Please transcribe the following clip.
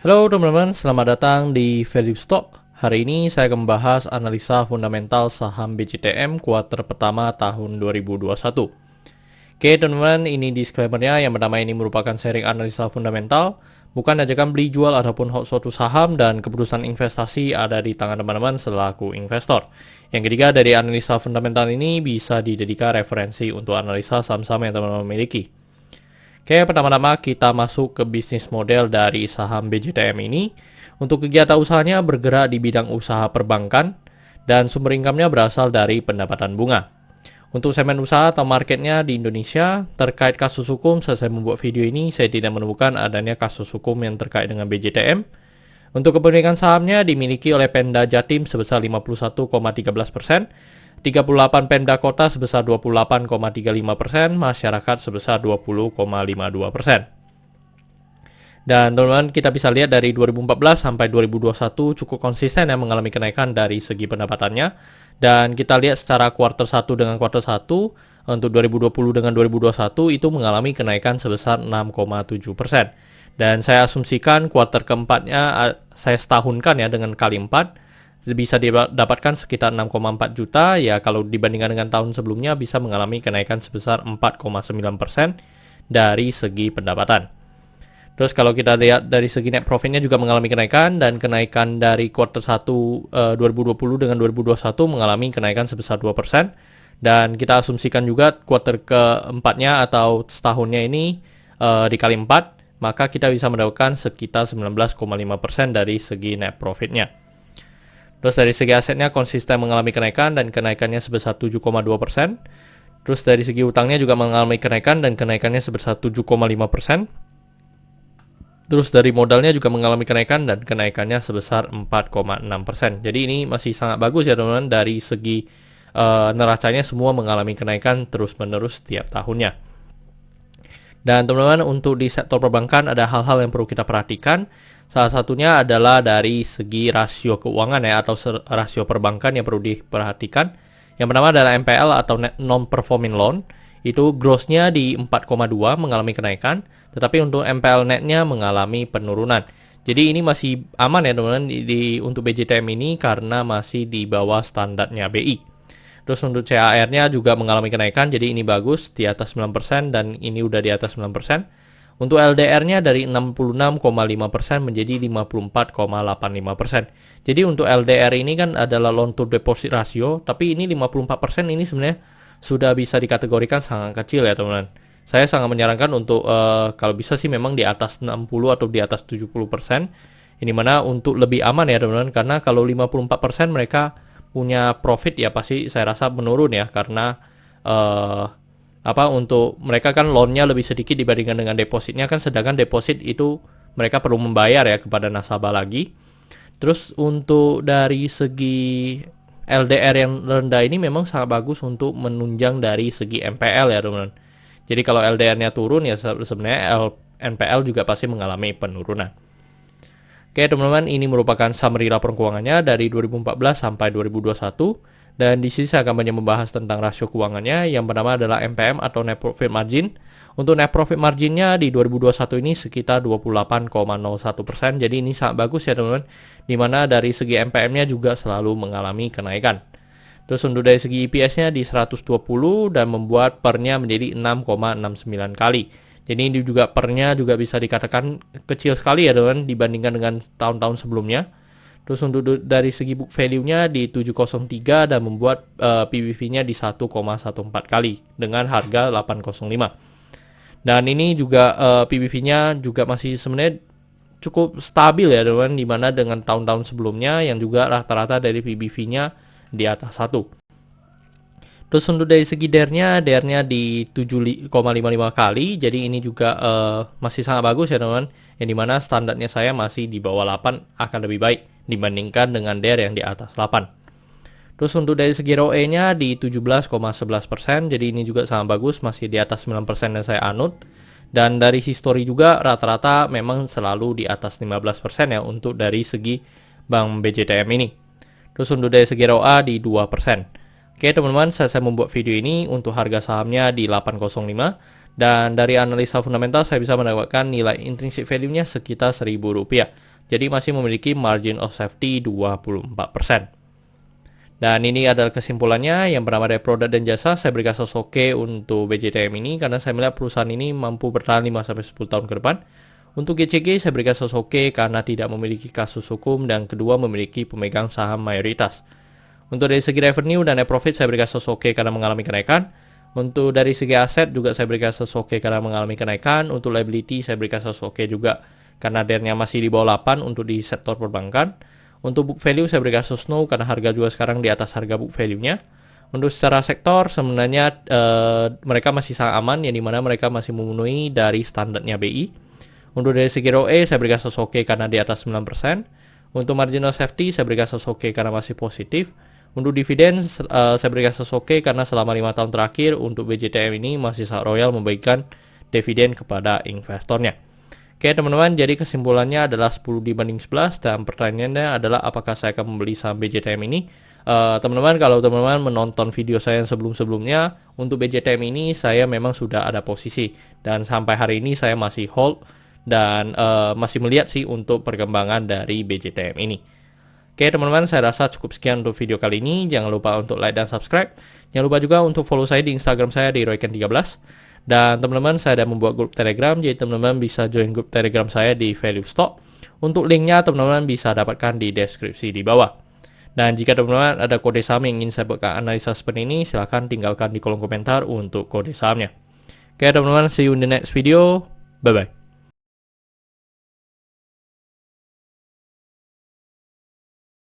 Halo teman-teman, selamat datang di Value Stock. Hari ini saya akan membahas analisa fundamental saham BJTM kuartal pertama tahun 2021. Oke teman-teman, ini disclaimer-nya. Yang pertama, ini merupakan sharing analisa fundamental, bukan ajakan beli jual ataupun hold suatu saham, dan keputusan investasi ada di tangan teman-teman selaku investor. Yang ketiga, dari analisa fundamental ini bisa dijadikan referensi untuk analisa saham-saham yang teman-teman miliki. Oke, pertama-tama kita masuk ke bisnis model dari saham BJTM ini. Untuk kegiatan usahanya bergerak di bidang usaha perbankan dan sumber income-nya berasal dari pendapatan bunga. Untuk segmen usaha atau marketnya di Indonesia, terkait kasus hukum, setelah saya membuat video ini, saya tidak menemukan adanya kasus hukum yang terkait dengan BJTM. Untuk kepemilikan sahamnya dimiliki oleh Pemda Jatim sebesar 51,13%, 38 Pemda Kota sebesar 28,35%, masyarakat sebesar 20,52%. Dan teman-teman, kita bisa lihat dari 2014 sampai 2021 cukup konsisten yang mengalami kenaikan dari segi pendapatannya. Dan kita lihat secara kuartal 1 dengan kuartal 1, untuk 2020 dengan 2021 itu mengalami kenaikan sebesar 6,7%. Dan saya asumsikan kuartal keempatnya saya setahunkan ya dengan kali 4, bisa didapatkan sekitar 6,4 juta, ya kalau dibandingkan dengan tahun sebelumnya bisa mengalami kenaikan sebesar 4,9% dari segi pendapatan. Terus kalau kita lihat dari segi net profitnya juga mengalami kenaikan, dan kenaikan dari kuartal 1 2020 dengan 2021 mengalami kenaikan sebesar 2%, dan kita asumsikan juga kuartal keempatnya atau setahunnya ini dikali 4, maka kita bisa mendapatkan sekitar 19,5% dari segi net profitnya. Terus dari segi asetnya konsisten mengalami kenaikan dan kenaikannya sebesar 7,2%. Terus dari segi utangnya juga mengalami kenaikan dan kenaikannya sebesar 7,5%. Terus dari modalnya juga mengalami kenaikan dan kenaikannya sebesar 4,6%. Jadi ini masih sangat bagus ya teman-teman. Dari segi neracanya semua mengalami kenaikan terus-menerus setiap tahunnya. Dan teman-teman, untuk di sektor perbankan ada hal-hal yang perlu kita perhatikan. Salah satunya adalah dari segi rasio keuangan ya, atau rasio perbankan yang perlu diperhatikan. Yang pertama adalah NPL atau net non-performing loan. Itu gross-nya di 4,2 mengalami kenaikan, tetapi untuk NPL net-nya mengalami penurunan. Jadi ini masih aman ya teman-teman untuk BJTM ini karena masih di bawah standarnya BI. Terus untuk CAR-nya juga mengalami kenaikan, jadi ini bagus di atas 9% dan ini udah di atas 9%. Untuk LDR-nya dari 66,5% menjadi 54,85%. Jadi untuk LDR ini kan adalah loan to deposit ratio, tapi ini 54% ini sebenarnya sudah bisa dikategorikan sangat kecil ya teman-teman. Saya sangat menyarankan untuk kalau bisa sih memang di atas 60 atau di atas 70%. Ini mana untuk lebih aman ya teman-teman, karena kalau 54% mereka punya profit ya pasti saya rasa menurun ya, karena untuk mereka kan loan-nya lebih sedikit dibandingkan dengan depositnya kan, sedangkan deposit itu mereka perlu membayar ya kepada nasabah lagi. Terus untuk dari segi LDR yang rendah ini memang sangat bagus untuk menunjang dari segi NPL ya teman-teman. Jadi kalau LDR-nya turun ya sebenarnya NPL juga pasti mengalami penurunan. Oke teman-teman, ini merupakan summary laporan keuangannya dari 2014 sampai 2021. Dan di sini saya akan banyak membahas tentang rasio keuangannya. Yang pertama adalah NPM atau Net Profit Margin. Untuk Net Profit Marginnya di 2021 ini sekitar 28,01%. Jadi ini sangat bagus ya teman-teman. Dimana dari segi NPM-nya juga selalu mengalami kenaikan. Terus untuk dari segi EPS-nya di 120 dan membuat per-nya menjadi 6,69 kali. Jadi ini juga per-nya juga bisa dikatakan kecil sekali ya teman-teman dibandingkan dengan tahun-tahun sebelumnya. Terus untuk dari segi book value-nya di 703 dan membuat PBV-nya di 1,14 kali dengan harga 805. Dan ini juga PBV-nya juga masih sebenarnya cukup stabil ya teman-teman, dimana dengan tahun-tahun sebelumnya yang juga rata-rata dari PBV-nya di atas 1. Terus untuk dari segi DER-nya di 7,55 kali. Jadi ini juga masih sangat bagus ya teman-teman. Yang dimana standarnya saya masih di bawah 8 akan lebih baik dibandingkan dengan DER yang di atas 8. Terus untuk dari segi ROE-nya di 17,11%. Jadi ini juga sangat bagus, masih di atas 9% yang saya anut. Dan dari history juga rata-rata memang selalu di atas 15% ya untuk dari segi Bank BJTM ini. Terus untuk dari segi ROA di 2%. Oke teman-teman, saya membuat video ini untuk harga sahamnya di 805 Dan dari analisa fundamental saya bisa mendapatkan nilai intrinsic value-nya sekitar Rp1.000. Jadi masih memiliki margin of safety 24%. Dan ini adalah kesimpulannya. Yang pertama dari produk dan jasa, saya berikan oke untuk BJTM ini karena saya melihat perusahaan ini mampu bertahan 5-10 tahun ke depan. Untuk GCG saya berikan oke karena tidak memiliki kasus hukum dan kedua memiliki pemegang saham mayoritas. Untuk dari segi revenue dan net profit saya berikan oke karena mengalami kenaikan. Untuk dari segi aset juga saya berikan oke karena mengalami kenaikan. Untuk liability saya berikan oke juga karena DER-nya masih di bawah 8 untuk di sektor perbankan. Untuk book value saya berikan no karena harga juga sekarang di atas harga book value-nya. Untuk secara sektor sebenarnya mereka masih sangat aman, yang dimana mereka masih memenuhi dari standarnya BI. Untuk dari segi ROE saya berikan oke karena di atas 9%. Untuk marginal safety saya berikan oke karena masih positif. Untuk dividen saya berikan oke karena selama 5 tahun terakhir untuk BJTM ini masih sangat royal membagikan dividen kepada investornya. Oke teman-teman, jadi kesimpulannya adalah 10/11 dan pertanyaannya adalah apakah saya akan membeli saham BJTM ini. Teman-teman, kalau teman-teman menonton video saya yang sebelum-sebelumnya, untuk BJTM ini saya memang sudah ada posisi dan sampai hari ini saya masih hold dan masih melihat sih untuk perkembangan dari BJTM ini. Oke teman-teman, saya rasa cukup sekian untuk video kali ini. Jangan lupa untuk like dan subscribe. Jangan lupa juga untuk follow saya di Instagram saya di royken13. Dan teman-teman, saya ada membuat grup Telegram, jadi teman-teman bisa join grup Telegram saya di Value Stock. Untuk linknya teman-teman bisa dapatkan di deskripsi di bawah. Dan jika teman-teman ada kode saham yang ingin saya buatkan analisa seperti ini, silahkan tinggalkan di kolom komentar untuk kode sahamnya. Oke teman-teman, see you in the next video. Bye-bye.